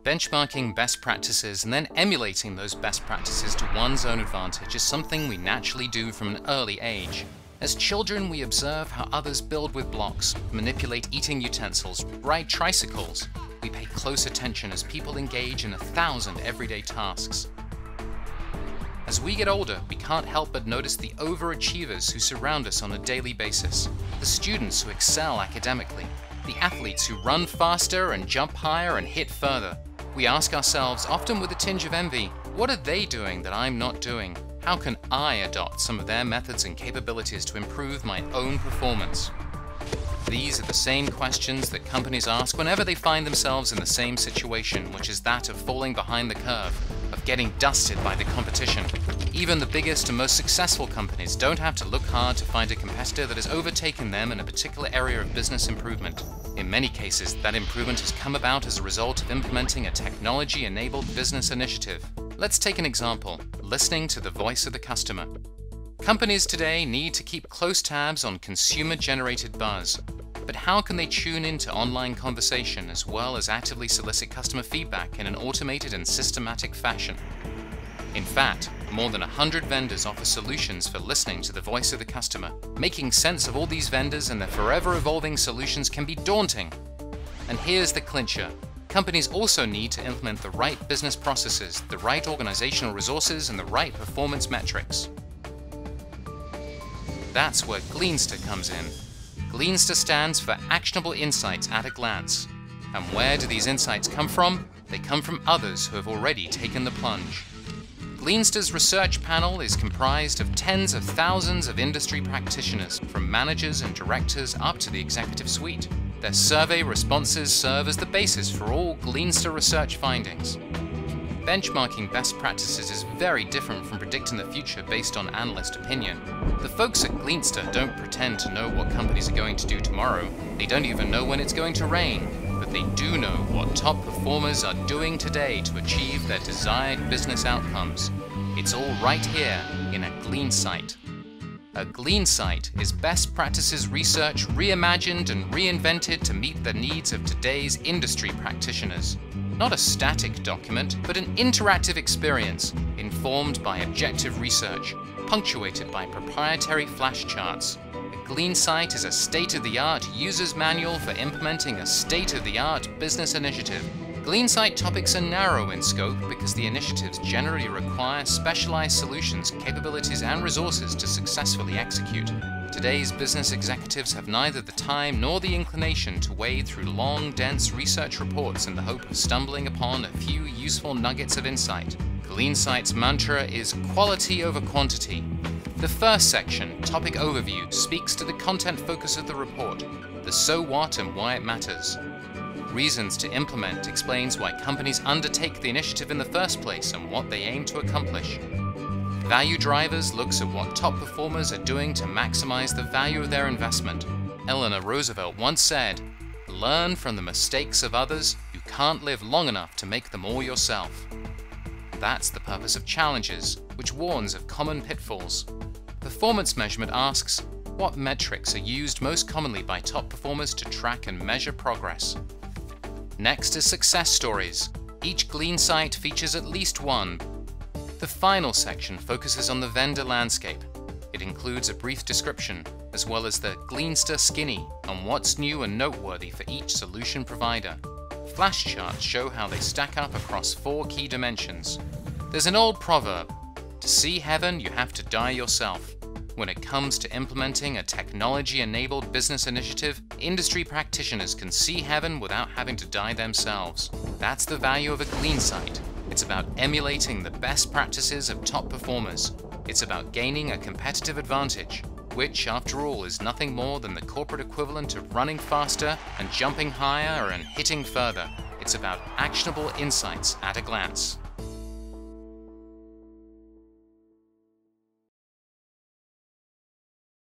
Benchmarking best practices and then emulating those best practices to one's own advantage is something we naturally do from an early age. As children, we observe how others build with blocks, manipulate eating utensils, ride tricycles. We pay close attention as people engage in 1,000 everyday tasks. As we get older, we can't help but notice the overachievers who surround us on a daily basis, the students who excel academically, the athletes who run faster and jump higher and hit further. We ask ourselves, often with a tinge of envy, what are they doing that I'm not doing? How can I adopt some of their methods and capabilities to improve my own performance? These are the same questions that companies ask whenever they find themselves in the same situation, which is that of falling behind the curve, of getting dusted by the competition. Even the biggest and most successful companies don't have to look hard to find a competitor that has overtaken them in a particular area of business improvement. In many cases, that improvement has come about as a result of implementing a technology-enabled business initiative. Let's take an example: listening to the voice of the customer. Companies today need to keep close tabs on consumer-generated buzz. But how can they tune into online conversation as well as actively solicit customer feedback in an automated and systematic fashion? In fact, more than 100 vendors offer solutions for listening to the voice of the customer. Making sense of all these vendors and their forever evolving solutions can be daunting. And here's the clincher. Companies also need to implement the right business processes, the right organizational resources, and the right performance metrics. That's where Gleanster comes in. Gleanster stands for Actionable Insights at a Glance. And where do these insights come from? They come from others who have already taken the plunge. Gleanster's research panel is comprised of tens of thousands of industry practitioners, from managers and directors up to the executive suite. Their survey responses serve as the basis for all Gleanster research findings. Benchmarking best practices is very different from predicting the future based on analyst opinion. The folks at Gleanster don't pretend to know what companies are going to do tomorrow. They don't even know when it's going to rain. But they do know what top performers are doing today to achieve their desired business outcomes. It's all right here in a Gleansight. A Gleansight is best practices research reimagined and reinvented to meet the needs of today's industry practitioners. Not a static document, but an interactive experience, informed by objective research, punctuated by proprietary flashcharts. A Gleansight is a state-of-the-art user's manual for implementing a state-of-the-art business initiative. Gleansight topics are narrow in scope because the initiatives generally require specialized solutions, capabilities, and resources to successfully execute. Today's business executives have neither the time nor the inclination to wade through long, dense research reports in the hope of stumbling upon a few useful nuggets of insight. Gleansight's mantra is quality over quantity. The first section, Topic Overview, speaks to the content focus of the report, the so what and why it matters. Reasons to Implement explains why companies undertake the initiative in the first place and what they aim to accomplish. Value Drivers looks at what top performers are doing to maximize the value of their investment. Eleanor Roosevelt once said, "Learn from the mistakes of others. You can't live long enough to make them all yourself." That's the purpose of Challenges, which warns of common pitfalls. Performance Measurement asks, what metrics are used most commonly by top performers to track and measure progress? Next is Success Stories. Each Gleansight features at least one. The final section focuses on the vendor landscape. It includes a brief description, as well as the Gleanster Skinny on what's new and noteworthy for each solution provider. Flashcharts show how they stack up across 4 key dimensions. There's an old proverb, to see heaven you have to die yourself. When it comes to implementing a technology-enabled business initiative, industry practitioners can see heaven without having to die themselves. That's the value of a Gleansight. It's about emulating the best practices of top performers. It's about gaining a competitive advantage, which, after all, is nothing more than the corporate equivalent of running faster and jumping higher and hitting further. It's about actionable insights at a glance.